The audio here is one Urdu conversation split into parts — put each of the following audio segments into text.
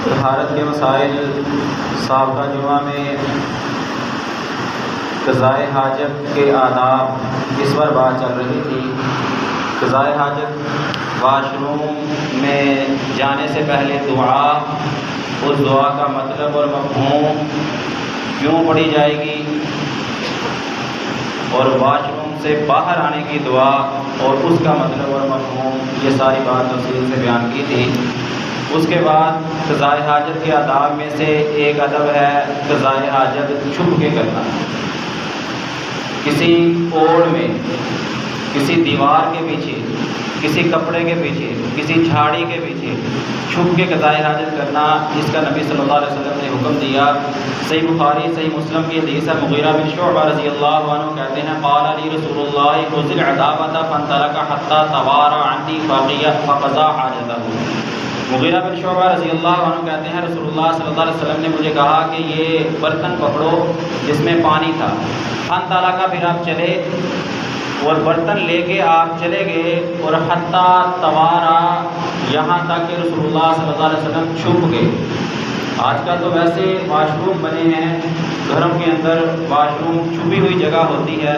طہارت کے مسائل سابقہ جمعہ میں قضائے حاجت کے آداب اس پر بات چل رہی تھی۔ قضائے حاجت واش روم میں جانے سے پہلے دعا، اس دعا کا مطلب اور مفہوم، کیوں پڑھی جائے گی، اور واش روم سے باہر آنے کی دعا اور اس کا مطلب اور مفہوم، یہ ساری بات تفصیل سے بیان کی تھی۔ اس کے بعد قضائے حاجت کے آداب میں سے ایک ادب ہے قضائے حاجت چھپ کے کرنا۔ کسی اوڑ میں، کسی دیوار کے پیچھے، کسی کپڑے کے پیچھے، کسی جھاڑی کے پیچھے چھپ کے قضائے حاجت کرنا، جس کا نبی صلی اللہ علیہ وسلم نے حکم دیا۔ صحیح بخاری صحیح مسلم کی حدیث ہے، مغیرہ بن شعبہ رضی اللہ عنہ کہتے ہیں قال علی رسول اللہ خذ العدابۃ فانطلق حتى توارى عني فقضى حاجته۔ مغیرہ بن شعبہ رضی اللہ عنہ کہتے ہیں رسول اللہ صلی اللہ علیہ وسلم نے مجھے کہا کہ یہ برتن پکڑو جس میں پانی تھا، فانطلق، پھر آپ چلے اور برتن لے کے آپ چلے گئے، اور حتیٰ توارا، یہاں تک کہ رسول اللہ صلی اللہ علیہ وسلم چھپ گئے۔ آج کل تو ویسے واش روم بنے ہیں، گھروں کے اندر واش روم چھپی ہوئی جگہ ہوتی ہے۔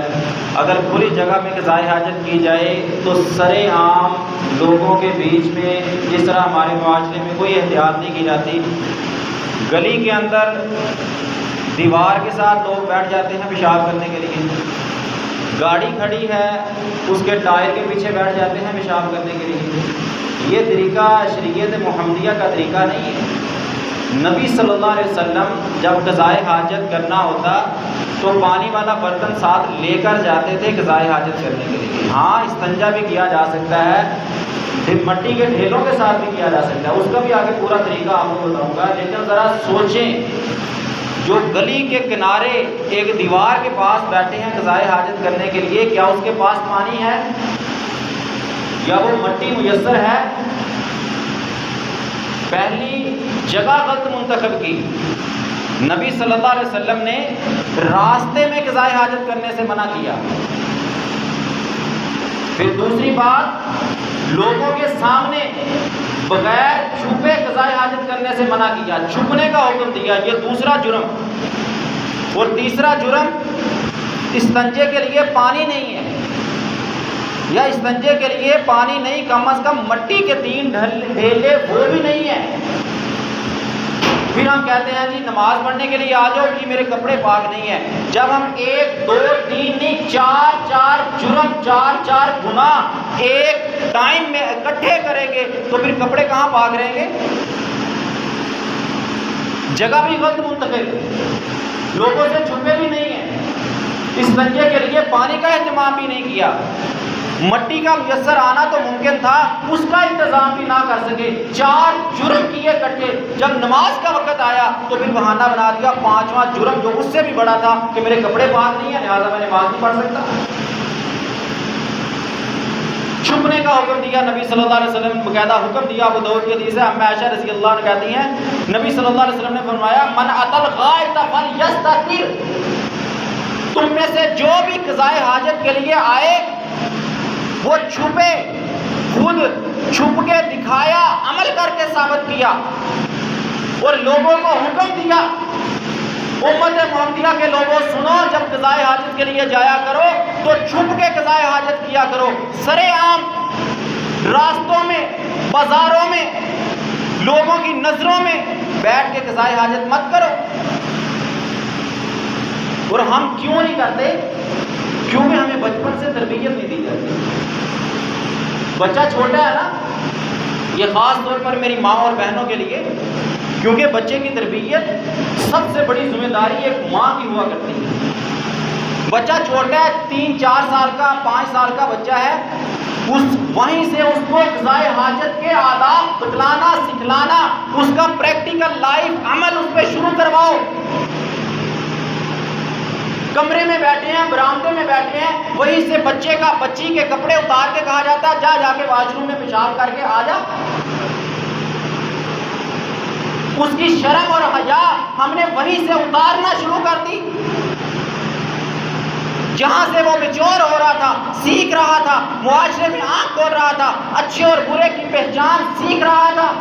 اگر کھلی جگہ میں قضائے حاجت کی جائے تو سرے عام لوگوں کے بیچ میں، جس طرح ہمارے معاشرے میں کوئی احتیاط نہیں کی جاتی، گلی کے اندر دیوار کے ساتھ لوگ بیٹھ جاتے ہیں پیشاب کرنے کے لیے، گاڑی کھڑی ہے اس کے ٹائر کے پیچھے بیٹھ جاتے ہیں پیشاب کرنے کے لیے۔ یہ طریقہ شریعت محمدیہ کا طریقہ نہیں ہے۔ نبی صلی اللہ علیہ وسلم جب قضائے حاجت کرنا ہوتا تو پانی والا برتن ساتھ لے کر جاتے تھے قضائے حاجت کرنے کے لیے۔ ہاں، استنجا بھی کیا جا سکتا ہے، مٹی کے ڈھیلوں کے ساتھ بھی کیا جا سکتا ہے، اس کا بھی آگے پورا طریقہ آپ کو بتاؤں گا۔ لیکن ذرا سوچیں، جو گلی کے کنارے ایک دیوار کے پاس بیٹھے ہیں قضائے حاجت کرنے کے لیے، کیا اس کے پاس پانی ہے یا وہ مٹی میسر ہے؟ پہلی جگہ غلط منتخب کی۔ نبی صلی اللہ علیہ وسلم نے راستے میں قضائے حاجت کرنے سے منع کیا۔ پھر دوسری بات، لوگوں کے سامنے بغیر چھپے قضائے حاجت کرنے سے منع کیا، چھپنے کا حکم دیا، یہ دوسرا جرم۔ اور تیسرا جرم، استنجے کے لیے پانی نہیں ہے، یا استنجے کے لیے پانی نہیں، کم از کم مٹی کے 3 ڈھیلے وہ بھی نہیں ہیں۔ پھر ہم کہتے ہیں جی نماز پڑھنے کے لیے آ جاؤ جی، میرے کپڑے پاک نہیں ہیں۔ جب ہم 1 2 3 نہیں، 4 جرم، 4 گناہ ایک ٹائم میں اکٹھے کریں گے تو پھر کپڑے کہاں پاک رہیں گے؟ جگہ بھی غلط منتخب، لوگوں سے چھپے بھی نہیں ہیں، استنجے کے لیے پانی کا اہتمام بھی نہیں کیا، مٹی کا میسر آنا تو ممکن تھا، اس کا انتظام بھی نہ کر سکے، 4 جرم کیے کٹھے۔ جب نماز کا وقت آیا تو پھر بہانہ بنا دیا 5واں جرم جو اس سے بھی بڑا تھا کہ میرے کپڑے پاک نہیں ہیں لہٰذا میں نماز نہیں پڑھ سکتا۔ چھپنے کا حکم دیا نبی صلی اللہ علیہ وسلم نے، باقاعدہ حکم دیا۔ ابو داؤد کی حدیث ہے، ام عائشہ رضی اللہ عنہ کہتی ہیں نبی صلی اللہ علیہ وسلم نے فرمایا من اتى الغائط فليستتر، تم میں سے جو بھی قضائے حاجت کے لیے آئے وہ چھپے، خود چھپ کے دکھایا، عمل کر کے ثابت کیا، اور لوگوں کو حکم دیا امت محمدیہ کے لوگوں سنو، جب قضائے حاجت کے لیے جایا کرو تو چھپ کے قضائے حاجت کیا کرو، سرے عام راستوں میں، بازاروں میں، لوگوں کی نظروں میں بیٹھ کے قضائے حاجت مت کرو۔ اور ہم کیوں نہیں کرتے؟ کیونکہ ہمیں بچپن سے تربیت نہیں دی جاتی۔ بچہ چھوٹا ہے نا، یہ خاص طور پر میری ماں اور بہنوں کے لیے، کیونکہ بچے کی تربیت سب سے بڑی ذمہ داری ایک ماں کی ہوا کرتی ہے۔ بچہ چھوٹا ہے، 3-4 سال کا، 5 سال کا بچہ ہے، وہیں سے اس کو قضائے حاجت کے آداب بتلانا، سکھلانا، اس کا پریکٹیکل لائف عمل اس پہ شروع کرواؤ۔ کمرے میں بیٹھے ہیں، برآمدے میں بیٹھے ہیں، وہیں سے بچی کے کپڑے اتار کے کہا جاتا ہے جا کے واش روم میں پیشاب کر کے آ جا۔ اس کی شرم اور حیا ہم نے وہیں سے اتارنا شروع کر دی، جہاں سے وہ میچور ہو رہا تھا، سیکھ رہا تھا، معاشرے میں آنکھ کھول رہا تھا، اچھے اور برے کی پہچان سیکھ رہا تھا۔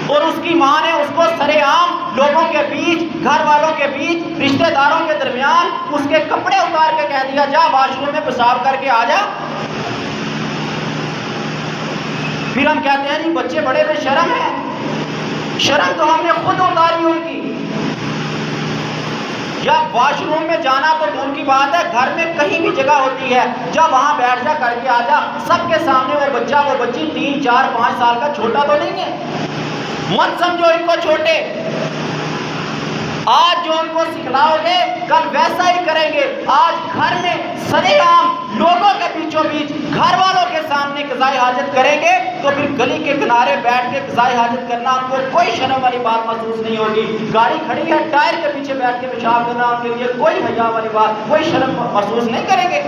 اور اس کی ماں نے اس کو سرے عام لوگوں کے بیچ، گھر والوں کے بیچ، رشتہ داروں کے درمیان اس کے کپڑے اتار کے کہہ دیا جا واش روم میں پیشاب کر کے آ جا۔ پھر ہم کہتے ہیں جی بچے بڑے بے شرم ہیں۔ شرم تو ہم نے خود اتاری ان کی۔ یا واش روم میں جانا تو دور کی بات ہے، گھر میں کہیں بھی جگہ ہوتی ہے، جب وہاں بیٹھ جا کر کے آ جا، سب کے سامنے وہ بچہ وہ بچی 3 4 5 سال کا چھوٹا تو نہیں ہے، مت سمجھو ان کو چھوٹے۔ آج جو ان کو سکھلاؤ گے کل ویسا ہی کریں گے۔ آج گھر میں سرے عام لوگوں کے بیچوں بیچ گھر والوں کے سامنے قضائے حاجت کریں گے تو پھر گلی کے کنارے بیٹھ کے قضائے حاجت کرنا ان کو کوئی شرم والی بات محسوس نہیں ہوگی۔ گاڑی کھڑی ہے، ٹائر کے پیچھے بیٹھ کے پیشاب کرنا ان کے لیے کوئی حیا والی بات، کوئی شرم محسوس نہیں کریں گے۔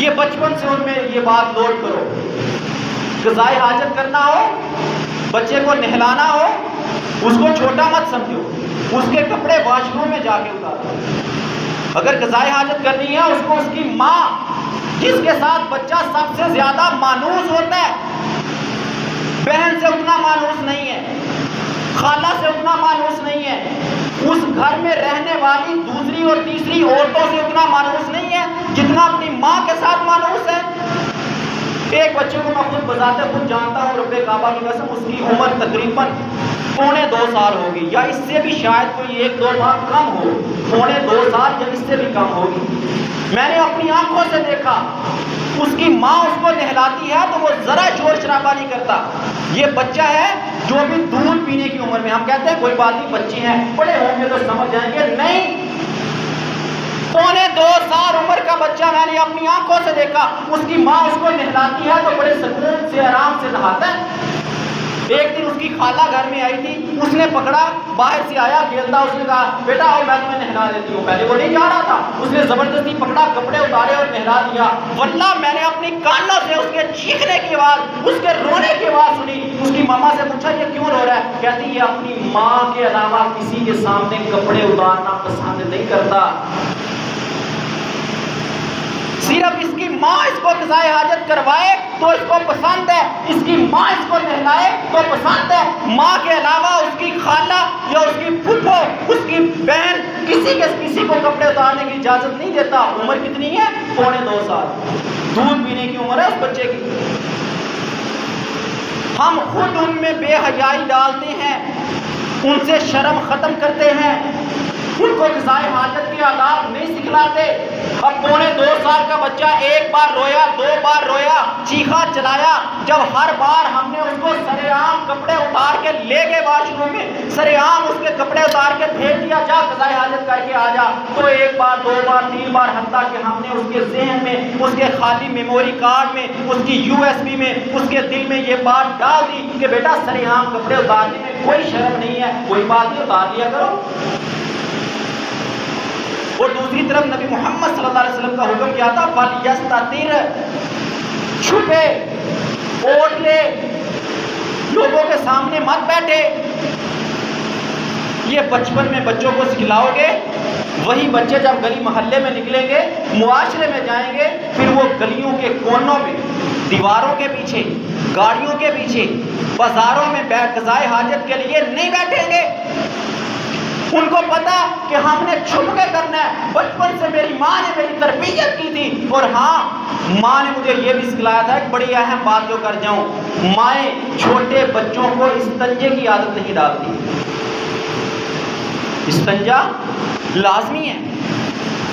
یہ بچپن سے ان میں یہ بات لوڈ کرو۔ قضائے حاجت کرنا ہو، بچے کو نہلانا ہو، اس کو چھوٹا مت سمجھو، اس کے کپڑے واش روم میں جا کے اتارو۔ اگر قضائے حاجت کرنی ہے اس کو اس کی ماں، جس کے ساتھ بچہ سب سے زیادہ مانوس ہوتا ہے، بہن سے اتنا مانوس نہیں ہے، خالہ سے اتنا مانوس نہیں ہے، اس گھر میں رہنے والی دوسری اور تیسری عورتوں سے اتنا مانوس نہیں ہے جتنا اپنی ماں کے ساتھ مانوس ہے۔ ایک بچے کو میں خود بذات خود جانتا ہوں، رب کعبہ کی قسم، اس کی عمر تقریباً 2.25 سال ہوگی، یا اس سے بھی شاید کوئی 1-2 ماہ کم ہو، 2.25 سال یا اس سے بھی کم ہوگی۔ میں نے اپنی آنکھوں سے دیکھا، اس کی ماں اس کو نہلاتی ہے تو وہ ذرا شور شرابہ نہیں کرتا۔ یہ بچہ ہے جو بھی دودھ پینے کی عمر میں، ہم کہتے ہیں کوئی بات نہیں بچے ہیں، بڑے ہوں گے تو سمجھ جائیں گے، نہیں، 2.25 سال عمر کا بچہ میں نے اپنی آنکھوں سے دیکھا، اس کی ماں اس کو نہلاتی ہے تو بڑے سکون سے آرام سے نہاتا ہے۔ ایک دن اس کی خالہ گھر میں آئی تھی، اس نے پکڑا، باہر سے آیا کھیلتا، اس نے کہا بیٹا آؤ میں تمہیں نہلا دیتی ہوں۔ پہلے وہ نہیں جا رہا تھا، اس نے زبردستی پکڑا، کپڑے اتارے اور نہلا دیا۔ واللہ میں نے اپنی کانوں سے اس کے چیخنے کی آواز، اس کے رونے کی آواز سنی۔ اس کی ماما سے پوچھا یہ کیوں رو رہا ہے؟ کہتی یہ اپنی ماں کے علاوہ کسی کے سامنے کپڑے اتارنا پسند نہیں کرتا، صرف اس کی ماں اس کو قضائے حاجت کروائے تو اس کو پسند ہے، اس کی ماں اس کو نہلائے تو پسند ہے۔ ماں کے علاوہ اس کی خالہ یا اس کی پھپھو، اس کی بہن، کسی کو کپڑے اتارنے کی اجازت نہیں دیتا۔ عمر کتنی ہے؟ 2.25 سال، دودھ پینے کی عمر ہے اس بچے کی۔ ہم خود ان میں بے حیائی ڈالتے ہیں، ان سے شرم ختم کرتے ہیں، ان کو قضائے حاجت کے آداب نہیں سکھلاتے۔ اب 2.25 سال کا بچہ 1 بار رویا، 2 بار رویا، چیخا چلایا، جب ہر بار ہم نے اس کو سرے عام کپڑے اتار کے لے گئے واش روم میں، سرے عام اس کے کپڑے اتار کے بھیج دیا جا قضائے حاجت کر کے آ جا، تو 1 بار 2 بار 3 بار حتیٰ کہ ہم نے اس کے ذہن میں، اس کے خالی میموری کارڈ میں، اس کی USB میں، اس کے دل میں یہ بات ڈال دی کہ بیٹا سرے عام کپڑے اتارنے میں کوئی شرم نہیں ہے، کوئی بات نہیں، اتار لیا کرو۔ اور دوسری طرف نبی محمد صلی اللہ علیہ وسلم کا حکم کیا تھا؟ فَلْيَسْتَتِرْ، چھپے، اوٹ لے، لوگوں کے سامنے مت بیٹھے۔ یہ بچپن میں بچوں کو سکھلاؤ گے، وہی بچے جب گلی محلے میں نکلیں گے، معاشرے میں جائیں گے، پھر وہ گلیوں کے کونوں میں، دیواروں کے پیچھے، گاڑیوں کے پیچھے، بازاروں میں قضائے حاجت کے لیے نہیں بیٹھیں گے۔ ان کو پتا کہ ہم نے چھپ کے کرنا ہے۔ بچپن سے میری ماں نے میری تربیت کی تھی، اور ہاں ماں نے مجھے یہ بھی سکھلایا تھا، ایک بڑی اہم بات جو کر جاؤں، مائیں چھوٹے بچوں کو استنجے کی عادت نہیں ڈالتی۔ استنجا لازمی ہے۔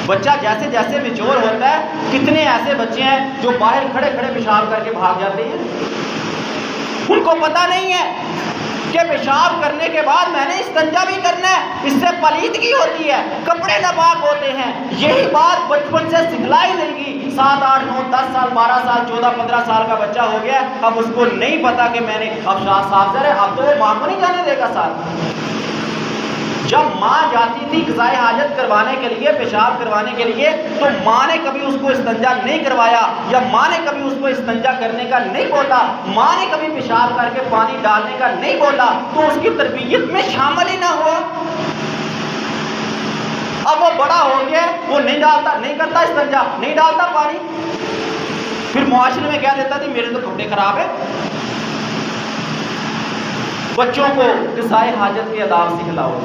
بچہ جیسے جیسے میچور ہوتا ہے، کتنے ایسے بچے ہیں جو باہر کھڑے کھڑے پیشاب کر کے بھاگ جاتے ہیں، ان کو پتہ نہیں ہے کہ پیشاب کرنے کے بعد میں نے استنجا بھی کرنا ہے، اس سے پلیدگی ہوتی ہے، کپڑے ناپاک ہوتے ہیں۔ یہی بات بچپن سے سکھلائی دے گی۔ 7 8 9 10 سال 12 سال 14 15 سال کا بچہ ہو گیا، اب اس کو نہیں پتا کہ میں نے اب صاف ہے، اب تو وہ ماں کو نہیں جانے دے گا ساتھ۔ جب ماں جاتی تھی قضائے حاجت کروانے کے لیے، پیشاب کروانے کے لیے، تو ماں نے کبھی اس کو استنجا نہیں کروایا، یا ماں نے کبھی اس کو استنجا کرنے کا نہیں بولا، ماں نے کبھی پیشاب کر کے پانی ڈالنے کا نہیں بولا، تو اس کی تربیت میں شامل ہی نہ ہوا۔ اب وہ بڑا ہو گیا، وہ نہیں ڈالتا، نہیں کرتا استنجا، نہیں ڈالتا پانی، پھر معاشرے میں کیا دیتا تھی، میرے تو کپڑے خراب ہیں۔ بچوں کو قضائے حاجت کے آداب سکھلاؤ،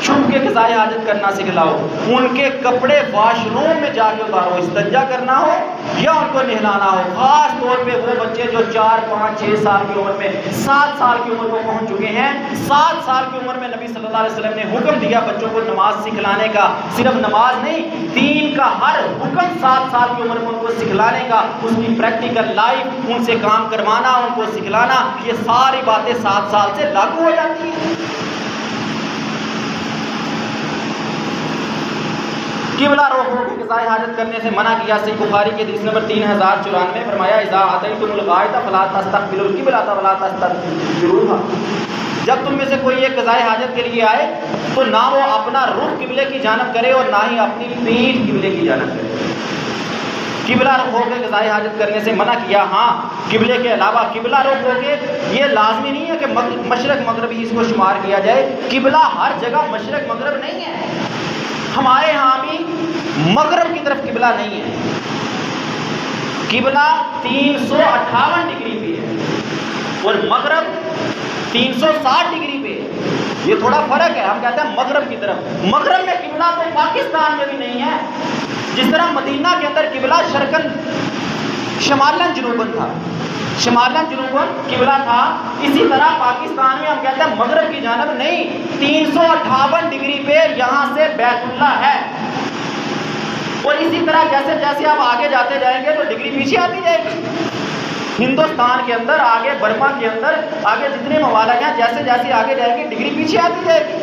چھپ کے قضائے حاجت کرنا سکھلاؤ، ان کے کپڑے واش روم میں جا کے اتارو، استنجا کرنا ہو یا ان کو نہلانا ہو۔ خاص طور پہ وہ بچے جو 4 5 6 سال کی عمر میں 7 سال کی عمر کو پہنچ چکے ہیں، 7 سال کی عمر میں نبی صلی اللہ علیہ وسلم نے حکم دیا بچوں کو نماز سکھلانے کا، صرف نماز نہیں، دین کا ہر حکم 7 سال کی عمر میں ان کو سکھلانے کا، اس کی پریکٹیکل لائف ان سے کام کروانا، ان کو سکھلانا، یہ ساری باتیں 7 سال سے لاگو ہو جاتی ہیں۔ قبلہ رخ ہو کے قضائے حاجت کرنے سے منع کیا۔ صحیح بخاری کی حدیث نمبر 3094 فرمایا اذا اتیتم الغائط فلا تستقبلوا القبلۃ ولا تستدبروها، جب تم میں سے کوئی ایک قضائے حاجت کے لیے آئے تو نہ وہ اپنا رخ قبلے کی جانب کرے اور نہ ہی اپنی پیٹھ قبلے کی جانب کرے۔ قبلہ رخ ہو کے قضائے حاجت کرنے سے منع کیا۔ ہاں قبلے کے علاوہ قبلہ رخ ہو کے یہ لازمی نہیں ہے کہ مشرق مغرب ہی اس کو شمار کیا جائے، قبلہ ہر جگہ مشرق مغرب نہیں ہے۔ ہمارے ہاں بھی مغرب کی طرف قبلہ نہیں ہے، قبلہ 358 ڈگری پہ ہے اور مغرب 360 ڈگری پہ ہے، یہ تھوڑا فرق ہے۔ ہم کہتے ہیں مغرب کی طرف، مغرب میں قبلہ تو پاکستان میں بھی نہیں ہے، جس طرح مدینہ کے اندر قبلہ شرقاً شمالاً جنوباً تھا، شمالاً جنوباً قبلہ تھا، اسی طرح پاکستان میں ہم کہتے ہیں مغرب کی جانب نہیں، 358 ڈگری پہ یہاں سے بیت اللہ ہے۔ اور اسی طرح جیسے جیسے آپ آگے جاتے جائیں گے تو ڈگری پیچھے آتی جائے گی۔ ہندوستان کے اندر آگے، برما کے اندر آگے جتنے ممالک ہیں، جیسے جیسے آگے جائیں گے ڈگری پیچھے آتی جائے گی۔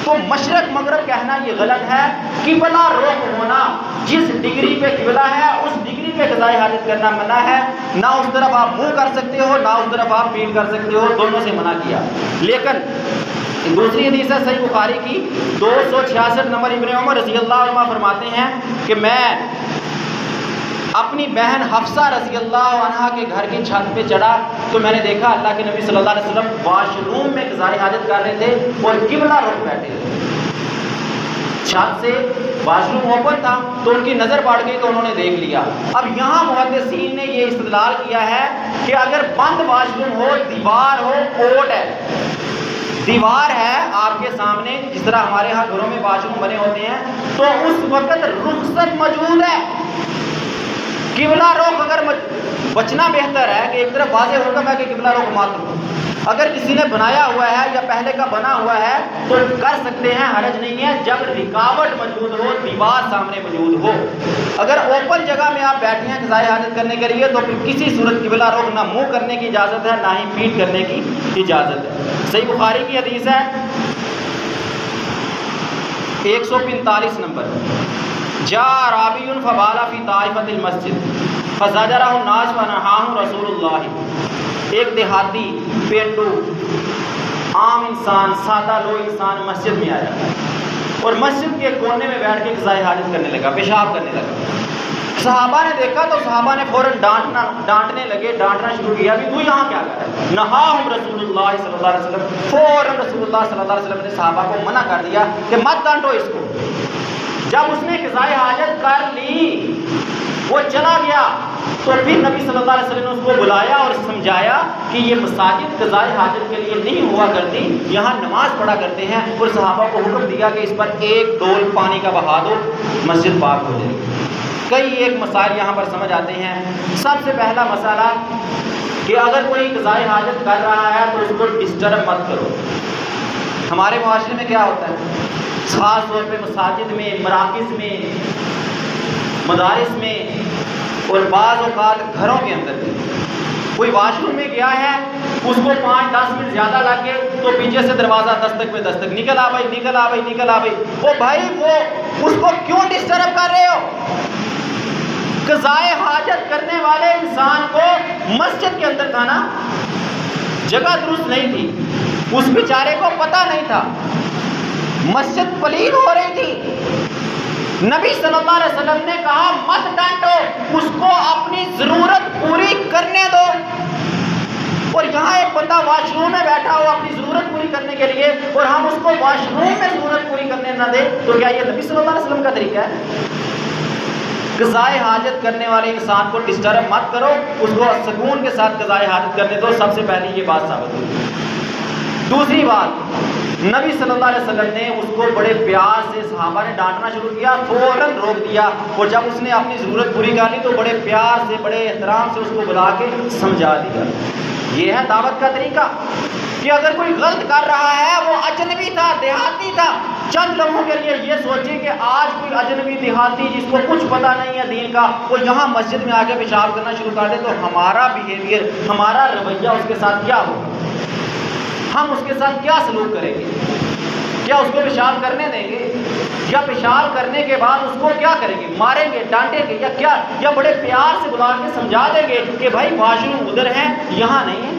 تو مشرق مغرب کہنا یہ غلط ہے، قبلہ رخ ہونا، جس ڈگری پہ قبلہ ہے اس ڈگری پہ قضائے حاجت کرنا منع ہے، نہ اس طرف آپ منہ کر سکتے ہو نہ اس طرف آپ پیٹ کر سکتے ہو، دونوں سے منع کیا۔ لیکن دوسری حدیث ہے صحیح بخاری کی 266 نمبر، ابن عمر رضی اللہ عنہ فرماتے ہیں کہ میں اپنی بہن حفصہ رضی اللہ عنہ کے گھر کی چھت پہ چڑھا تو میں نے دیکھا اللہ کے نبی صلی اللہ علیہ وسلم واش روم میں قضائے حاجت کر رہے تھے اور قبلہ رخ بیٹھے تھے۔ چھت سے واش روم اوپن تھا تو ان کی نظر پڑ گئی تو انہوں نے دیکھ لیا۔ اب یہاں محدثین نے یہ استدلال کیا ہے کہ اگر بند واش روم ہو، دیوار ہو، کوٹ ہے، دیوار ہے آپ کے سامنے، جس طرح ہمارے ہاں گھروں میں واش روم بنے ہوتے ہیں، تو اس وقت رخصت موجود ہے۔ قبلہ رخ اگر بچنا بہتر ہے کہ ایک طرف واضح حکم ہے کہ قبلہ رخ مت کرو، اگر کسی نے بنایا ہوا ہے یا پہلے کا بنا ہوا ہے تو کر سکتے ہیں، حرج نہیں ہے، جب رکاوٹ موجود ہو، دیوار سامنے موجود ہو۔ اگر اوپن جگہ میں آپ بیٹھے ہیں قضائے حاجت کرنے کے لیے تو پھر کسی صورت قبلہ رخ نہ منہ کرنے کی اجازت ہے نہ ہی پیٹ کرنے کی اجازت ہے۔ صحیح بخاری کی حدیث ہے 145 نمبر، جاء اعرابی فبال فی طائفۃ المسجد فزجرہ الناس ونہاہ رسول اللہ۔ ایک دیہاتی پینڈو عام انسان، سادہ لو انسان مسجد میں آیا اور مسجد کے کونے میں بیٹھ کے قضائے حاجت کرنے لگا، پیشاب کرنے لگا۔ صحابہ نے دیکھا تو صحابہ نے فوراً ڈانٹنے لگے، ڈانٹنا شروع کیا کہ تو یہاں کیا کر رہا ہے؟ نہاہم رسول اللہ صلی اللہ علیہ وسلم، فوراً رسول اللہ صلی اللہ علیہ وسلم نے صحابہ کو منع کر دیا کہ مت ڈانٹو اس کو۔ جب اس نے قضائے حاجت کر لی، وہ چلا گیا تو پھر نبی صلی اللہ علیہ وسلم نے اس کو بلایا اور سمجھایا کہ یہ مساجد قضائے حاجت کے لیے نہیں ہوا کرتی، یہاں نماز پڑھا کرتے ہیں، اور صحابہ کو حکم دیا کہ اس پر ایک ڈول پانی کا بہا دو، مسجد پاک ہو جائے گی۔ کئی ایک مسائل یہاں پر سمجھ آتے ہیں۔ سب سے پہلا مسئلہ کہ اگر کوئی قضائے حاجت کر رہا ہے تو اس کو ڈسٹرب مت کرو۔ ہمارے معاشرے میں کیا ہوتا ہے، خاص طور پہ مساجد میں، مراکز میں، مدارس میں اور بعض اوقات گھروں کے اندر بھی، کوئی واش روم میں گیا ہے، اس کو 5-10 منٹ زیادہ لگ گئے تو پیچھے سے دروازہ دستک پہ دستک، نکل آ بھائی، نکل آ بھائی، نکل آ بھائی۔ او بھائی، وہ اس کو کیوں ڈسٹرب کر رہے ہو؟ قضائے حاجت کرنے والے انسان کو مسجد کے اندر تھا نا، جگہ درست نہیں تھی، اس بیچارے کو پتہ نہیں تھا، مسجد پلید ہو رہی تھی، نبی صلی اللہ علیہ وسلم نے کہا مت ڈانٹو، اس کو اپنی ضرورت پوری کرنے دو۔ اور یہاں ایک بندہ واش روم میں بیٹھا ہو اپنی ضرورت پوری کرنے کے لیے، اور ہم اس کو واش روم میں ضرورت پوری کرنے نہ دیں، تو کیا یہ نبی صلی اللہ علیہ وسلم کا طریقہ ہے؟ قضائے حاجت کرنے والے انسان کو ڈسٹرب مت کرو، اس کو سکون کے ساتھ قضائے حاجت کرنے دو۔ سب سے پہلی یہ بات ثابت ہوئی۔ دوسری بات، نبی صلی اللہ علیہ وسلم نے اس کو بڑے پیار سے، صحابہ نے ڈانٹنا شروع کیا، فوراً روک دیا، اور جب اس نے اپنی ضرورت پوری کر لی تو بڑے پیار سے، بڑے احترام سے اس کو بلا کے سمجھا دیا۔ یہ ہے دعوت کا طریقہ کہ اگر کوئی غلط کر رہا ہے، وہ اجنبی تھا، دیہاتی تھا، چند لوگوں کے لیے یہ سوچیں کہ آج کوئی اجنبی دیہاتی جس کو کچھ پتہ نہیں ہے دین کا، وہ یہاں مسجد میں آ کے پیشاب کرنا شروع کر دے تو ہمارا بیہیویئر، ہمارا رویہ اس کے ساتھ کیا ہوگا؟ ہم اس کے ساتھ کیا سلوک کریں گے؟ کیا اس کو پیشاب کرنے دیں گے؟ یا پیشاب کرنے کے بعد اس کو کیا کریں گے؟ ماریں گے، ڈانٹیں گے، یا کیا؟ یا بڑے پیار سے بلا کے سمجھا دیں گے کہ بھائی واش روم ادھر ہے، یہاں نہیں ہے؟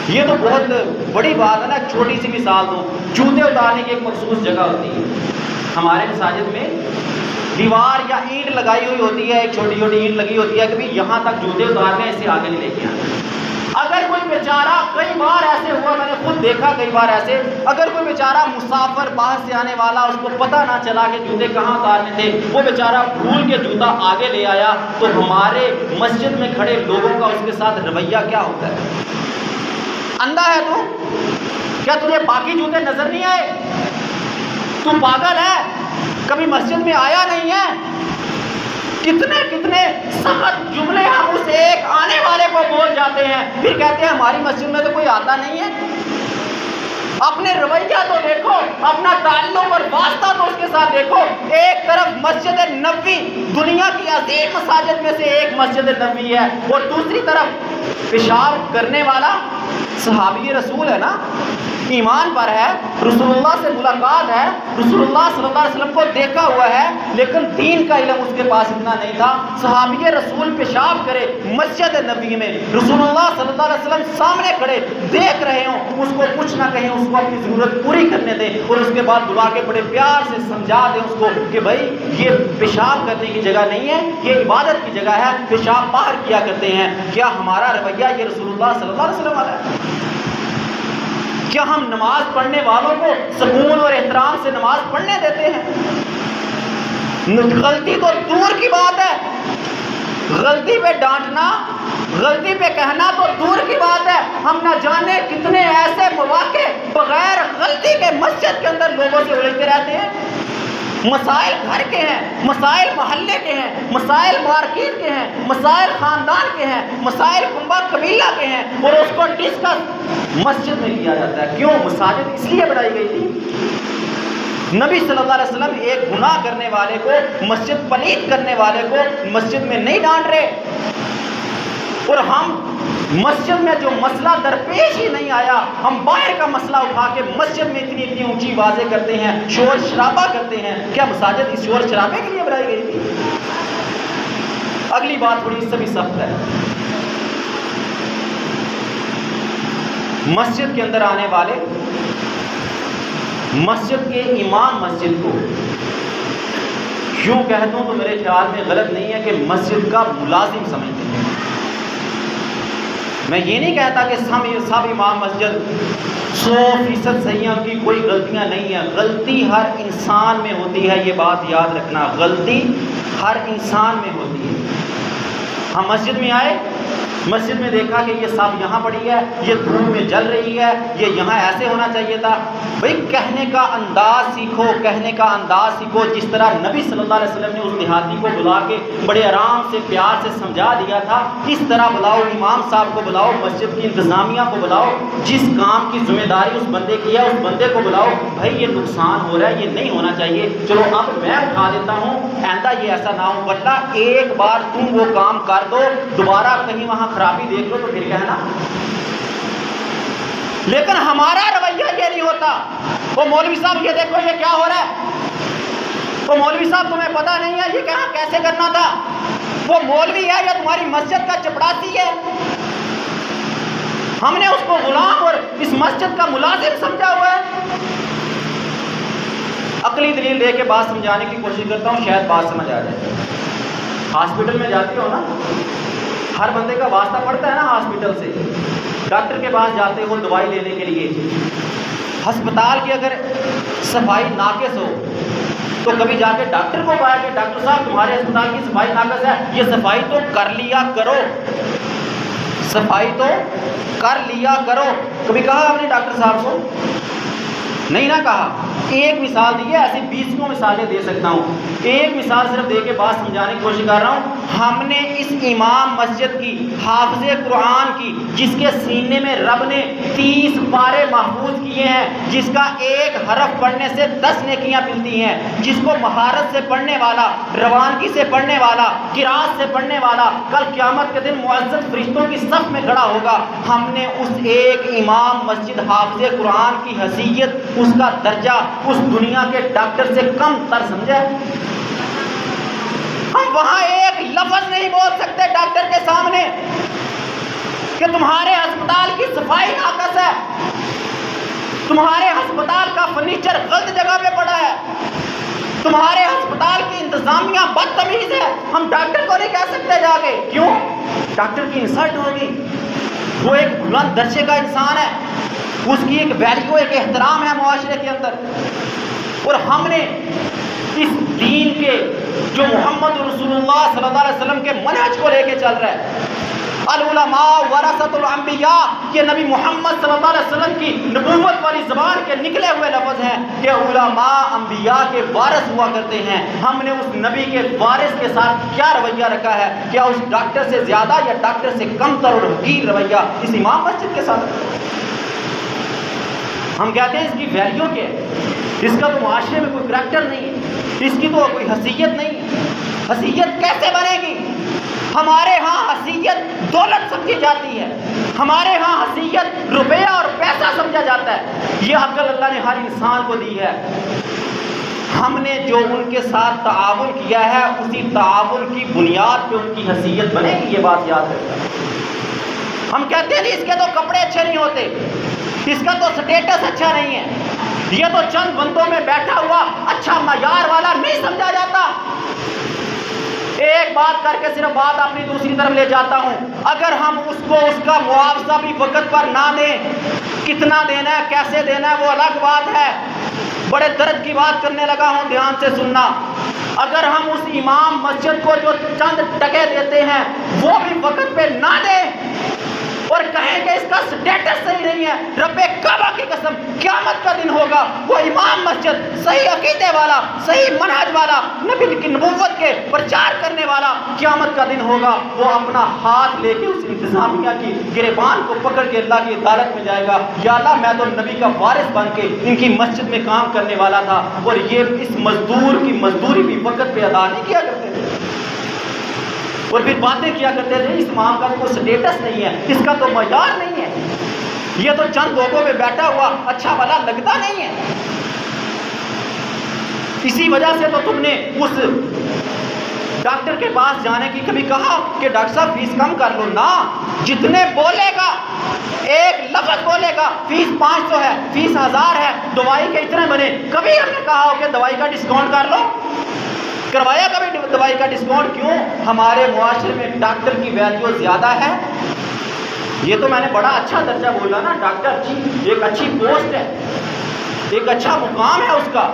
یہ تو بہت بڑی بات ہے نا۔ چھوٹی سی مثال دو، جوتے اتارنے کی ایک مخصوص جگہ ہوتی ہے ہمارے مساجد میں، دیوار یا اینٹ لگائی ہوئی ہوتی ہے، ایک چھوٹی چھوٹی اینٹ لگی ہوتی ہے کہ یہاں تک جوتے اتارنے، اسے آگے نہیں لے کے آنا۔ اگر کوئی بیچارہ، کئی بار ایسے ہوا، میں نے خود دیکھا کئی بار ایسے، اگر کوئی بیچارہ مسافر باہر سے آنے والا، اس کو پتہ نہ چلا کہ جوتے کہاں اتارنے تھے، وہ بیچارہ بھول کے جوتا آگے لے آیا، تو ہمارے مسجد میں کھڑے لوگوں کا اس کے ساتھ رویہ کیا ہوتا ہے؟ اندھا ہے تو؟ کیا تجھے باقی جوتے نظر نہیں آئے؟ تو پاگل ہے؟ کبھی مسجد میں آیا نہیں ہے؟ کتنے کتنے سخت جملے ہم اس ایک آنے والے کو بول جاتے ہیں، پھر کہتے ہیں ہماری مسجد میں تو کوئی آتا نہیں ہے۔ اپنے رویہ تو دیکھو، اپنا تعلق اور واسطہ تو اس کے ساتھ دیکھو۔ ایک طرف مسجد نبوی دنیا کی عظیم مساجد میں سے ایک مسجد نبوی ہے، اور دوسری طرف پیشاب کرنے والا صحابی رسول ہے نا، ایمان پر ہے، رسول اللہ سے ملاقات ہے، رسول اللہ صلی اللہ علیہ وسلم کو دیکھا ہوا ہے، لیکن دین کا علم اس کے پاس اتنا نہیں تھا۔ صحابی رسول پیشاب کرے مسجد نبوی میں، رسول اللہ صلی اللہ علیہ وسلم سامنے کھڑے دیکھ رہے ہوں، اس کو کچھ نہ کہیں، اس کو اپنی ضرورت پوری کرنے دیں، اور اس کے بعد بلا کے بڑے پیار سے سمجھا دیں اس کو کہ بھائی یہ پیشاب کرنے کی جگہ نہیں ہے، یہ عبادت کی جگہ ہے، پیشاب باہر کیا کرتے ہیں۔ کیا ہمارا رویہ یہ رسول اللہ صلی اللہ علیہ وسلم والا ہے؟ کیا ہم نماز پڑھنے والوں کو سکون اور احترام سے نماز پڑھنے دیتے ہیں؟ غلطی تو دور کی بات ہے، غلطی پہ ڈانٹنا، غلطی پہ کہنا تو دور کی بات ہے، ہم نہ جانے کتنے ایسے مواقع بغیر غلطی کے مسجد کے اندر لوگوں سے الجھتے رہتے ہیں۔ مسائل گھر کے ہیں، مسائل محلے کے ہیں، مسائل مارکیٹ کے ہیں، مسائل خاندان کے ہیں، مسائل کنبہ قبیلہ کے ہیں، اور اس کو ڈسکس مسجد میں کیا جاتا ہے۔ کیوں؟ مساجد اس لیے بنائی گئی تھی۔ نبی صلی اللہ علیہ وسلم ایک گناہ کرنے والے کو، مسجد پلید کرنے والے کو مسجد میں نہیں ڈانٹ رہے، اور ہم مسجد میں جو مسئلہ درپیش ہی نہیں آیا، ہم باہر کا مسئلہ اٹھا کے مسجد میں اتنی اتنی اونچی آوازیں کرتے ہیں، شور شرابہ کرتے ہیں۔ کیا مساجد اس شور شرابے کے لیے بنائی گئی تھی؟ اگلی بات تھوڑی اس سے بھی سخت ہے۔ مسجد کے اندر آنے والے، مسجد کے امام مسجد کو یوں کہہ دوں تو میرے خیال میں غلط نہیں ہے کہ مسجد کا ملازم سمجھتے ہیں۔ میں یہ نہیں کہتا کہ سب امام مسجد 100% صحیح ہیں، ان کی کوئی غلطیاں نہیں ہیں۔ غلطی ہر انسان میں ہوتی ہے، یہ بات یاد رکھنا، غلطی ہر انسان میں ہوتی ہے۔ ہم مسجد میں آئے، مسجد میں دیکھا کہ یہ صاحب یہاں پڑی ہے، یہ دھوپ میں جل رہی ہے، یہ یہاں ایسے ہونا چاہیے تھا۔ بھئی کہنے کا انداز سیکھو، کہنے کا انداز سیکھو، جس طرح نبی صلی اللہ علیہ وسلم نے اس دیہاتی کو بلا کے بڑے آرام سے پیار سے سمجھا دیا تھا، اس طرح بلاؤ، امام صاحب کو بلاؤ، مسجد کی انتظامیہ کو بلاؤ، جس کام کی ذمہ داری اس بندے کی ہے اس بندے کو بلاؤ، بھائی یہ نقصان ہو رہا ہے، یہ نہیں ہونا چاہیے، چلو اب میں اٹھا دیتا ہوں، آئندہ یہ ایسا نہ ہو، ورنہ ایک بار تم وہ کام کر دو، دوبارہ کہیں وہاں خرابی دیکھ لو تو پھر کہنا۔ لیکن ہمارا رویہ یہ نہیں ہوتا، وہ مولوی صاحب یہ دیکھو یہ کیا ہو رہا ہے، وہ مولوی صاحب تمہیں پتہ نہیں ہے یہ کہاں کیسے کرنا تھا، وہ مولوی ہے یا تمہاری مسجد کا چپڑاسی ہے، ہم نے اس کو غلام اور اس مسجد کا ملازم سمجھا ہوا ہے۔ عقلی دلیل دے کے بات سمجھانے کی کوشش کرتا ہوں، شاید بات سمجھ آ جائے۔ ہاسپٹل میں جاتے ہو نا، ہر بندے کا واسطہ پڑتا ہے نا ہاسپٹل سے، ڈاکٹر کے پاس جاتے ہو دوائی لینے کے لیے، ہسپتال کی اگر صفائی ناقص ہو تو کبھی جا کے ڈاکٹر کو کہا کہ ڈاکٹر صاحب تمہارے اسپتال کی صفائی ناقص ہے، یہ صفائی تو کر لیا کرو، صفائی تو کر لیا کرو، کبھی کہا آپ نے ڈاکٹر صاحب کو؟ نہیں نہ کہا۔ ایک مثال دی ہے، ایسی 20 مثالیں دے سکتا ہوں، ایک مثال صرف دے کے بات سمجھانے کی کوشش کر رہا ہوں۔ ہم نے اس امام مسجد کی، حافظ قرآن کی، جس کے سینے میں رب نے 30 پارے محفوظ کیے ہیں، جس کا ایک حرف پڑھنے سے 10 نیکیاں ملتی ہیں، جس کو مہارت سے پڑھنے والا، روانگی سے پڑھنے والا، قرات سے پڑھنے والا کل قیامت کے دن معزز فرشتوں کی صف میں کھڑا ہوگا۔ ہم نے اس ایک امام مسجد حافظ قرآن کی حیثیت، اس کا درجہ اس دنیا کے ڈاکٹر سے کم تر سمجھے۔ ہم وہاں ایک لفظ نہیں بول سکتے ڈاکٹر کے سامنے کہ تمہارے ہسپتال کی صفائی ناقص ہے، تمہارے ہسپتال کا فرنیچر غلط جگہ پہ پڑا ہے، تمہارے ہسپتال کی انتظامیہ بدتمیز ہے۔ ہم ڈاکٹر کو نہیں کہہ سکتے جا کے، کیوں؟ ڈاکٹر کی انسلٹ ہوگی، وہ ایک بلند درجے کا انسان ہے، اس کی ایک ویلیو، ایک احترام ہے معاشرے کے اندر۔ اور ہم نے اس دین کے جو محمد رسول اللہ صلی اللہ علیہ وسلم کے منہج کو لے کے چل رہا ہے، العلماء ورثۃ الانبیاء، یہ نبی محمد صلی اللہ علیہ وسلم کی نبوت والی زبان کے نکلے ہوئے لفظ ہیں کہ علماء انبیاء کے وارث ہوا کرتے ہیں۔ ہم نے اس نبی کے وارث کے ساتھ کیا رویہ رکھا ہے؟ کیا اس ڈاکٹر سے زیادہ یا ڈاکٹر سے کم تر اور حقیر رویہ اس امام مسجد کے ساتھ؟ ہم کہتے ہیں اس کی ویلیو کیا ہے؟ اس کا تو معاشرے میں کوئی کریکٹر نہیں ہے، اس کی تو کوئی حیثیت نہیں ہے۔ حیثیت کیسے بنے گی؟ ہمارے ہاں حیثیت دولت سمجھی جاتی ہے، ہمارے ہاں حیثیت روپیہ اور پیسہ سمجھا جاتا ہے۔ یہ عقل اللہ نے ہر انسان کو دی ہے۔ ہم نے جو ان کے ساتھ تعاون کیا ہے، اسی تعاون کی بنیاد پہ ان کی حیثیت بنے گی، یہ بات یاد رکھنا۔ ہم کہتے ہیں اس کے تو کپڑے اچھے نہیں ہوتے، اس کا تو سٹیٹس اچھا نہیں ہے، یہ تو چند بندوں میں بیٹھا ہوا اچھا معیار والا نہیں سمجھا جاتا۔ ایک بات کر کے صرف بات اپنی دوسری طرف لے جاتا ہوں، اگر ہم اس کو اس کا معاوضہ بھی وقت پر نہ دیں، کتنا دینا ہے، کیسے دینا ہے، وہ الگ بات ہے۔ بڑے درد کی بات کرنے لگا ہوں، دھیان سے سننا۔ اگر ہم اس امام مسجد کو جو چند ٹکے دیتے ہیں وہ بھی وقت پہ نہ دیں اور کہیں کہ اس کا سٹیٹس صحیح نہیں ہے، رب کعبہ کی قسم قیامت کا دن ہوگا، وہ امام مسجد صحیح عقیدے والا، صحیح منہج والا، نبی کی نبوت کے پرچار کرنے والا، قیامت کا دن ہوگا، وہ اپنا ہاتھ لے کے اس انتظامیہ کی گریبان کو پکڑ کے اللہ کی عدالت میں جائے گا، یا اللہ میں تو نبی کا وارث بن کے ان کی مسجد میں کام کرنے والا تھا اور یہ اس مزدور کی مزدوری بھی وقت پہ ادا نہیں کیا کرتے تھے، اور پھر باتیں کیا کرتے تھے اس امام کا کوئی سٹیٹس نہیں ہے، اس کا تو معیار نہیں ہے، یہ تو چند لوگوں میں بیٹھا ہوا اچھا والا لگتا نہیں ہے۔ اسی وجہ سے تو تم نے اس ڈاکٹر کے پاس جانے کی کبھی کہا کہ ڈاکٹر صاحب فیس کم کر لو؟ نہ، جتنے بولے گا، ایک لفظ بولے گا فیس 500 ہے، فیس 1000 ہے، دوائی کے اتنے بنے، کبھی ہم نے کہا ہو کہ دوائی کا ڈسکاؤنٹ کر لو؟ کروایا کبھی دوائی کا ڈسکاؤنٹ؟ کیوں؟ ہمارے معاشرے میں ڈاکٹر کی ویلیو زیادہ ہے۔ یہ تو میں نے بڑا اچھا درجہ بولا نا، ڈاکٹر ایک اچھی پوسٹ ہے، ایک اچھا مقام ہے اس کا۔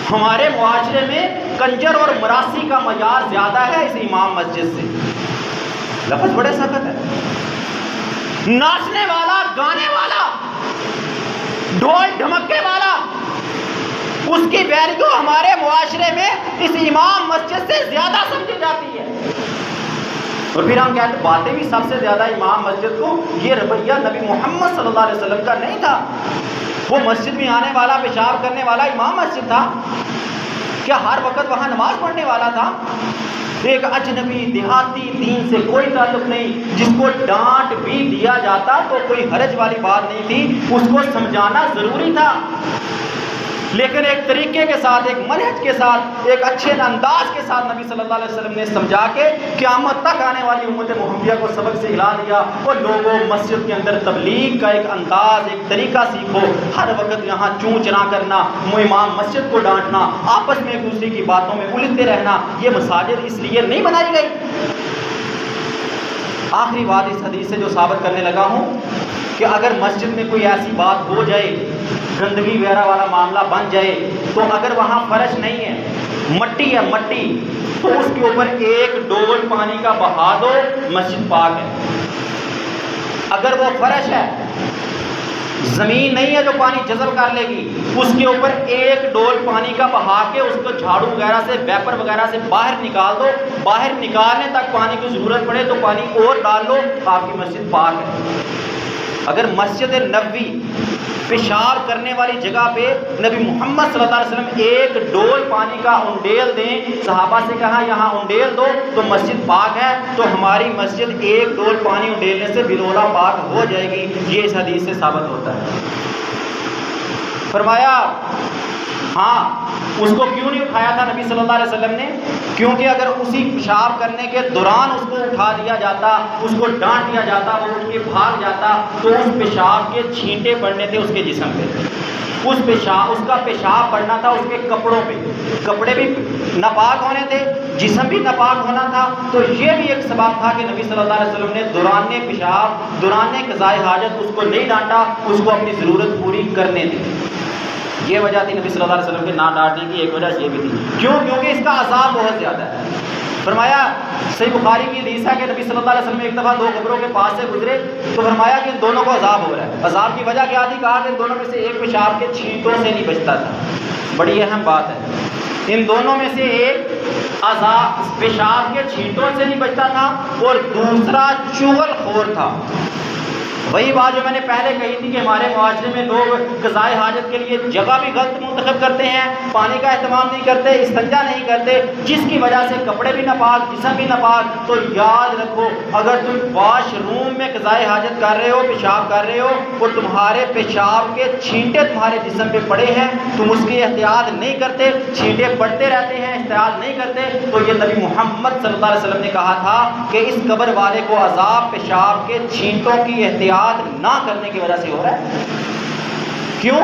ہمارے معاشرے میں کنجر اور مراسی کا معیار زیادہ ہے اس امام مسجد سے۔ لفظ بڑے سخت ہے۔ ناچنے والا، گانے والا، ڈھول ڈھمکے والا، اس کی ویلیو ہمارے معاشرے میں اس امام مسجد سے زیادہ سمجھی جاتی ہے۔ اور پھر ہم کہتے باتیں بھی سب سے زیادہ امام مسجد کو، یہ رویہ نبی محمد صلی اللہ علیہ وسلم کا نہیں تھا۔ وہ مسجد میں آنے والا، پیشاب کرنے والا امام مسجد تھا؟ کیا ہر وقت وہاں نماز پڑھنے والا تھا؟ ایک اجنبی دیہاتی، دین سے کوئی تعلق نہیں، جس کو ڈانٹ بھی دیا جاتا تو کوئی حرج والی بات نہیں تھی، اس کو سمجھانا ضروری تھا، لیکن ایک طریقے کے ساتھ، ایک منہج کے ساتھ، ایک اچھے انداز کے ساتھ نبی صلی اللہ علیہ وسلم نے سمجھا کے قیامت تک آنے والی امت محمدیہ کو سبق سکھلا دیا۔ اور لوگوں مسجد کے اندر تبلیغ کا ایک انداز، ایک طریقہ سیکھو، ہر وقت یہاں چوں چرا کرنا، امام مسجد کو ڈانٹنا، آپس میں ایک دوسرے کی باتوں میں الجھتے رہنا، یہ مساجد اس لیے نہیں بنائی گئی۔ آخری بات اس حدیث سے جو ثابت کرنے لگا ہوں کہ اگر مسجد میں کوئی ایسی بات ہو جائے گندگی وغیرہ والا معاملہ بن جائے تو اگر وہاں فرش نہیں ہے، مٹی ہے مٹی، تو اس کے اوپر ایک ڈول پانی کا بہا دو، مسجد پاک ہے۔ اگر وہ فرش ہے، زمین نہیں ہے جو پانی جذب کر لے گی، اس کے اوپر ایک ڈول پانی کا بہا کے اس کو جھاڑو وغیرہ سے ویپر وغیرہ سے باہر نکال دو، باہر نکالنے تک پانی کی ضرورت پڑے تو پانی اور ڈال لو، آپ کی مسجد پاک ہے۔ اگر مسجد نبوی پیشاب کرنے والی جگہ پہ نبی محمد صلی اللہ علیہ وسلم ایک ڈول پانی کا انڈیل دیں، صحابہ سے کہا یہاں انڈیل دو تو مسجد پاک ہے، تو ہماری مسجد ایک ڈول پانی انڈیلنے سے بلولا پاک ہو جائے گی، یہ اس حدیث سے ثابت ہوتا ہے۔ فرمایا ہاں، اس کو کیوں نہیں اٹھایا تھا نبی صلی اللہ علیہ وسلم نے؟ کیونکہ اگر اسی پیشاب کرنے کے دوران اس کو اٹھا دیا جاتا، اس کو ڈانٹ دیا جاتا، وہ اٹھ کے بھاگ جاتا، تو اس پیشاب کے چھینٹے پڑنے تھے اس کے جسم پہ، اس کا پیشاب پڑنا تھا اس کے کپڑوں پہ، کپڑے بھی ناپاک ہونے تھے، جسم بھی ناپاک ہونا تھا، تو یہ بھی ایک سبب تھا کہ نبی صلی اللہ علیہ وسلم نے دوران پیشاب، دوران قضائے حاجت اس کو نہیں ڈانٹا، اس کو اپنی ضرورت پوری کرنے دی۔ یہ وجہ تھی نبی صلی اللہ علیہ وسلم کے نہ ڈانٹنے کی، ایک وجہ یہ بھی تھی، کیونکہ اس کا عذاب بہت زیادہ ہے۔ فرمایا صحیح بخاری کی حدیث ہے کہ نبی صلی اللہ علیہ وسلم ایک دفعہ دو قبروں کے پاس سے گزرے تو فرمایا کہ ان دونوں کو عذاب ہو رہا ہے۔ عذاب کی وجہ کیا تھی؟ کہا کہ ان دونوں میں سے ایک پیشاب کے چھینٹوں سے نہیں بچتا تھا۔ بڑی اہم بات ہے، ان دونوں میں سے ایک عذاب پیشاب کے چھینٹوں سے نہیں بچتا تھا اور دوسرا چغل خور تھا۔ وہی بات جو میں نے پہلے کہی تھی کہ ہمارے معاشرے میں لوگ قضائے حاجت کے لیے جگہ بھی غلط منتخب کرتے ہیں، پانی کا اہتمام نہیں کرتے، استنجا نہیں کرتے، جس کی وجہ سے کپڑے بھی ناپاک، جسم بھی ناپاک۔ تو یاد رکھو، اگر تم واش روم میں قضائے حاجت کر رہے ہو، پیشاب کر رہے ہو اور تمہارے پیشاب کے چھینٹے تمہارے جسم پہ پڑے ہیں، تم اس کی احتیاط نہیں کرتے، چھینٹے پڑتے رہتے ہیں، احتیاط نہیں کرتے، تو یہ نبی محمد صلی اللہ علیہ وسلم نے کہا تھا کہ اس قبر والے کو عذاب پیشاب کے چھینٹوں کی احتیاط نہ کرنے کی وجہ سے ہو رہا ہے۔ کیوں؟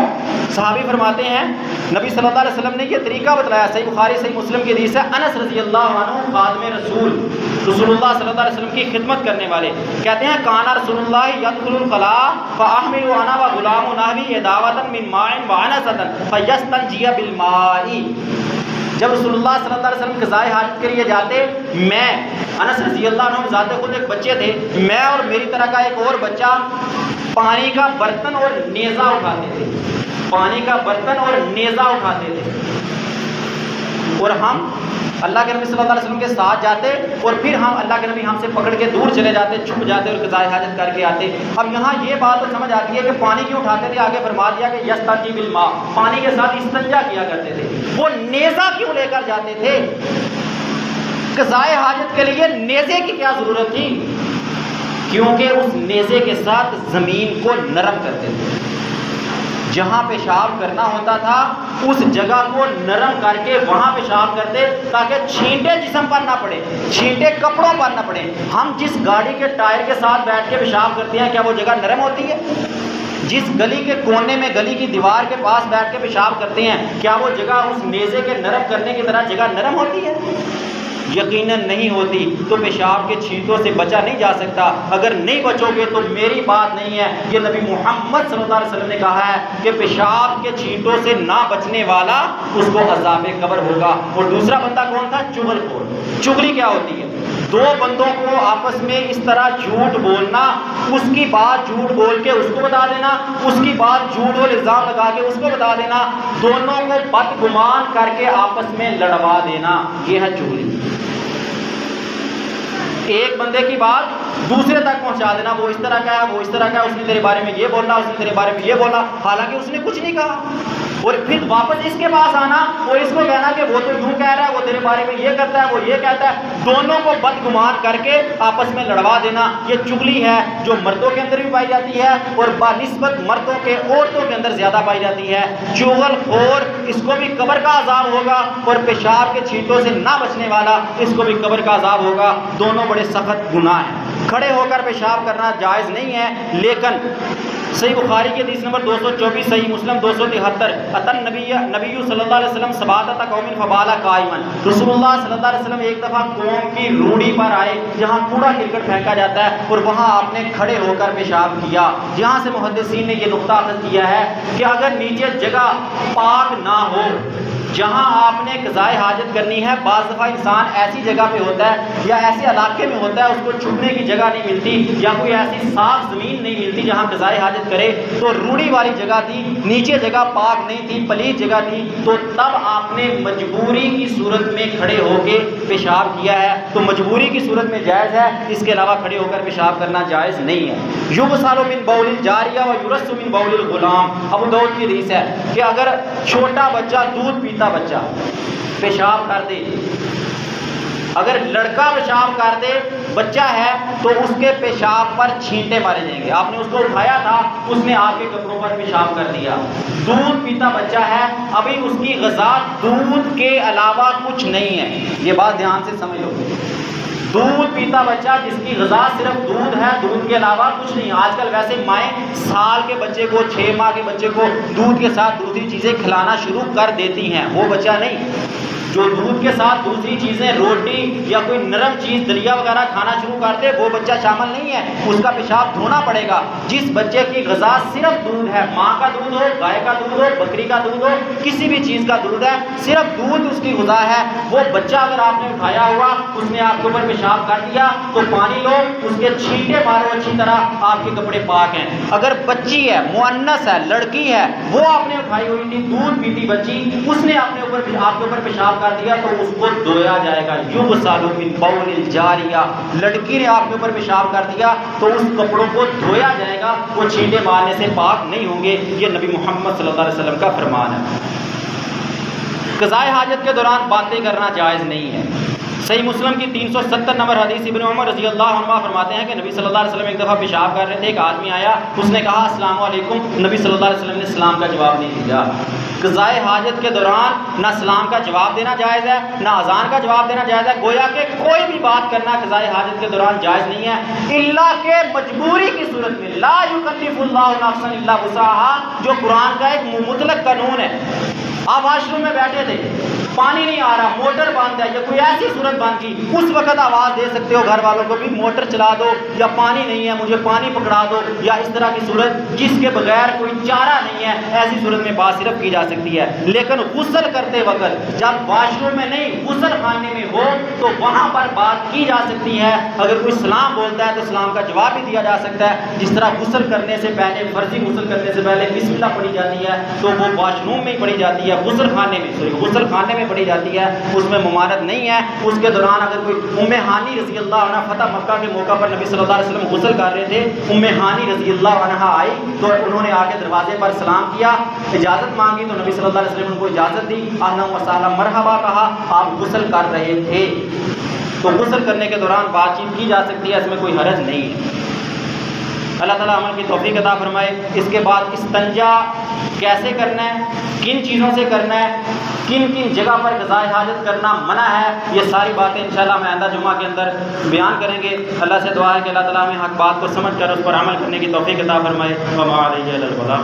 صحابی فرماتے ہیں نبی صلی اللہ علیہ وسلم نے یہ طریقہ بتلایا، صحیح بخاری صحیح مسلم کی حدیث ہے، انس رضی اللہ عنہ خادم رسول اللہ صلی اللہ علیہ وسلم کی خدمت کرنے والے کہتے ہیں کانا رسول اللہ یدخل الخلاء فاحمل انا وغلام نحوی دعوۃ من ماء وعنزۃ فیستنجی بالماء۔ جب رسول اللہ صلی اللہ علیہ وسلم قضائے حاجت کے لیے جاتے، میں انس رضی اللہ عنہ ذات خود ایک بچے تھے، میں اور میری طرح کا ایک اور بچہ پانی کا برتن اور نیزہ اٹھاتے تھے، پانی کا برتن اور نیزہ اٹھاتے تھے، اور ہم اللہ کے نبی صلی اللہ علیہ وسلم کے ساتھ جاتے اور پھر ہم اللہ کے نبی ہم سے پکڑ کے دور چلے جاتے، چھپ جاتے اور قضائے حاجت کر کے آتے۔ اب یہاں یہ بات تو سمجھ آتی ہے کہ پانی کیوں اٹھاتے تھے؟ آگے فرما دیا کہ یستنجی بالماء، پانی کے ساتھ استنجا کیا کرتے تھے۔ وہ نیزہ کیوں لے کر جاتے تھے؟ قضائے حاجت کے لیے نیزے کی کیا ضرورت تھی؟ کیونکہ اس نیزے کے ساتھ زمین کو نرم کرتے تھے، جہاں پیشاب کرنا ہوتا تھا اس جگہ کو نرم کر کے وہاں پیشاب کرتے تاکہ چھینٹے جسم پر نہ پڑے، چھینٹے کپڑوں پر نہ پڑے۔ ہم جس گاڑی کے ٹائر کے ساتھ بیٹھ کے پیشاب کرتے ہیں، کیا وہ جگہ نرم ہوتی ہے؟ جس گلی کے کونے میں گلی کی دیوار کے پاس بیٹھ کے پیشاب کرتے ہیں، کیا وہ جگہ اس نیزے کے نرم کرنے کی طرح جگہ نرم ہوتی ہے؟ یقیناً نہیں ہوتی۔ تو پیشاب کے چھینٹوں سے بچا نہیں جا سکتا۔ اگر نہیں بچو گے تو میری بات نہیں ہے، یہ نبی محمد صلی اللہ علیہ وسلم نے کہا ہے کہ پیشاب کے چھینٹوں سے نہ بچنے والا اس کو عذاب قبر ہوگا۔ اور دوسرا بندہ کون تھا؟ چغل خور۔ چغلی کیا ہوتی ہے؟ دو بندوں کو آپس میں اس طرح جھوٹ بولنا، اس کی بات جھوٹ بول کے اس کو بتا دینا، اس کی بات جھوٹ اور الزام لگا کے اس کو بتا دینا، دونوں کو بدگمان کر کے آپس میں لڑوا دینا، یہ ہے چغلی۔ ایک بندے کی بات دوسرے تک پہنچا دینا، وہ اس طرح کا ہے، وہ اس طرح کا ہے، اس نے تیرے بارے میں یہ بولا، اس نے تیرے بارے میں یہ بولا، حالانکہ اس نے کچھ نہیں کہا، اور پھر واپس اس کے پاس آنا اور اس کو کہنا کہ وہ تو یوں کہہ رہا ہے، وہ تیرے بارے میں یہ کرتا ہے، وہ یہ کہتا ہے، دونوں کو بدگمان کر کے آپس میں لڑوا دینا، یہ چغلی ہے جو مردوں کے اندر بھی پائی جاتی ہے اور بنسبت مردوں کے عورتوں کے اندر زیادہ پائی جاتی ہے۔ چغل خور، اس کو بھی قبر کا عذاب ہوگا، اور پیشاب کے چھینٹوں سے نہ بچنے والا، اس کو بھی قبر کا عذاب ہوگا۔ دونوں بڑے سخت گناہ ہیں۔ کھڑے ہو کر پیشاب کرنا جائز نہیں ہے، لیکن صحیح بخاری کی حدیث نمبر 224، صحیح مسلم 273، اتن نبی صلی اللہ علیہ وسلم سباتۃ قوم فبال قائما، رسول اللہ صلی اللہ علیہ وسلم ایک دفعہ قوم کی روڑی پر آئے جہاں کوڑا کرکٹ پھینکا جاتا ہے، اور وہاں آپ نے کھڑے ہو کر پیشاب کیا۔ جہاں سے محدثین نے یہ نقطہ اخذ کیا ہے کہ اگر نیچے جگہ پاک نہ ہو جہاں آپ نے قضائے حاجت کرنی ہے، بعض دفعہ انسان ایسی جگہ پہ ہوتا ہے یا ایسے علاقے میں ہوتا ہے اس کو چھپنے کی جگہ نہیں ملتی، یا کوئی ایسی صاف زمین نہیں ملتی جہاں قضائے حاجت کرے، تو روڑی والی جگہ تھی، نیچے جگہ پاک نہیں تھی، پلیت جگہ تھی، تو تب آپ نے مجبوری کی صورت میں کھڑے ہو کے پیشاب کیا ہے۔ تو مجبوری کی صورت میں جائز ہے، اس کے علاوہ کھڑے ہو کر پیشاب کرنا جائز نہیں ہے۔ یغسل من بول الجاریہ و یرس من بول الغلام، ابو داؤد کی حدیث ہے کہ اگر چھوٹا بچہ دودھ پیتا بچہ پیشاب کر دے، اگر لڑکا پیشاب کر دے بچہ ہے تو اس کے پیشاب پر چھینٹے مارے جائیں گے۔ آپ نے اس کو اٹھایا تھا، اس نے آپ کے کپڑوں پر پیشاب کر دیا۔ دودھ پیتا بچہ ہے، ابھی اس کی غذا دودھ کے علاوہ کچھ نہیں ہے، یہ بات دھیان سے سمجھ لو۔ دودھ پیتا بچہ جس کی غذا صرف دودھ ہے، دودھ کے علاوہ کچھ نہیں۔ آج کل ویسے مائیں سال کے بچے کو، 6 ماہ کے بچے کو دودھ کے ساتھ دوسری چیزیں کھلانا شروع کر دیتی ہیں، وہ بچہ نہیں۔ جو دودھ کے ساتھ دوسری چیزیں، روٹی یا کوئی نرم چیز دلیا وغیرہ کھانا شروع کر دے، وہ بچہ شامل نہیں ہے، اس کا پیشاب دھونا پڑے گا۔ جس بچے کی غذا صرف دودھ ہے، ماں کا دودھ ہو، گائے کا دودھ ہو، بکری کا دودھ ہو، کسی بھی چیز کا دودھ ہے، صرف دودھ اس کی غذا ہے، وہ بچہ اگر آپ نے اٹھایا ہوا، اس نے آپ کے اوپر پیشاب کر دیا تو پانی لو، اس کے چھینٹے مارو اچھی طرح، آپ کے کپڑے پاک ہیں۔ اگر بچی ہے، مؤنث ہے، لڑکی ہے، وہ آپ نے اٹھائی ہوئی تھی، دودھ پیتی بچی، اس نے آپ کے اوپر پیشاب کر دیا تو اس کو دھویا جائے گا۔ یغسل من بول الجاریہ، لڑکی نے آپ کے اوپر پیشاب کر دیا تو اس کپڑوں کو دھویا جائے گا، وہ چھینٹے مارنے سے پاک نہیں ہوں گے۔ یہ نبی محمد صلی اللہ علیہ وسلم کا فرمان ہے۔ قضائے حاجت کے دوران باتیں کرنا جائز نہیں ہے۔ صحیح مسلم کی 370 نمبر حدیث، ابن عمر رضی اللہ عنہ فرماتے ہیں کہ نبی صلی اللہ علیہ وسلم ایک دفعہ پیشاب کر رہے تھے، ایک آدمی آیا، اس نے کہا السلام علیکم، نبی صلی اللہ علیہ وسلم نے سلام کا جواب نہیں دیا۔ قضائے حاجت کے دوران نہ سلام کا جواب دینا جائز ہے، نہ اذان کا جواب دینا جائز ہے، گویا کہ کوئی بھی بات کرنا قضائے حاجت کے دوران جائز نہیں ہے، الا کہ مجبوری کی صورت میں۔ لا یکلف اللہ نفسا الا وسعها، جو قرآن کا ایک مطلق قانون ہے۔ آپ واش روم میں بیٹھے تھے، پانی نہیں آ رہا، موٹر بند ہے، یا کوئی ایسی صورت بن گئی، اس وقت آواز دے سکتے ہو گھر والوں کو بھی موٹر چلا دو، یا پانی نہیں ہے مجھے پانی پکڑا دو، یا اس طرح کی صورت جس کے بغیر کوئی چارہ نہیں ہے، ایسی صورت میں بات صرف کی جا سکتی ہے۔ لیکن غسل کرتے وقت جب واش روم میں نہیں، غسل خانے میں ہو تو وہاں پر بات کی جا سکتی ہے۔ اگر کوئی سلام بولتا ہے تو سلام کا جواب بھی دیا جا سکتا ہے، جس طرح غسل کرنے سے پہلے، فرضی غسل کرنے سے پہلے بسم اللہ پڑھی جاتی ہے تو وہ واش روم میں ہی پڑھی جاتی ہے، غسل خانے میں پڑھی جاتی ہے، اس میں ممانعت نہیں ہے۔ اس کے دوران اگر کوئی ام ہانی رضی اللہ عنہ، فتح مکہ کے موقع پر نبی صلی اللہ علیہ وسلم غسل کر رہے تھے، ام ہانی رضی اللہ عنہ آئی تو انہوں نے آ کے دروازے پر سلام کیا، اجازت مانگی تو نبی صلی اللہ علیہ وسلم نے ان کو اجازت دی، اہلا وسہلا مرحبا کہا، آپ غسل کر رہے تھے۔ تو غسل کرنے کے دوران بات چیت کی جا سکتی ہے، اس میں کوئی حرج نہیں ہے۔ اللہ تعالیٰ عمل کی توفیق عطا فرمائے۔ اس کے بعد استنجا کیسے کرنا ہے، کن چیزوں سے کرنا ہے، کن کن جگہ پر قضائے حاجت کرنا منع ہے، یہ ساری باتیں انشاءاللہ ہم آئندہ جمعہ کے اندر بیان کریں گے۔ اللہ سے دعا ہے کہ اللہ تعالیٰ ہمیں حق بات کو سمجھ کر اس پر عمل کرنے کی توفیق عطا فرمائے۔ وما علیہ الا البلاغ۔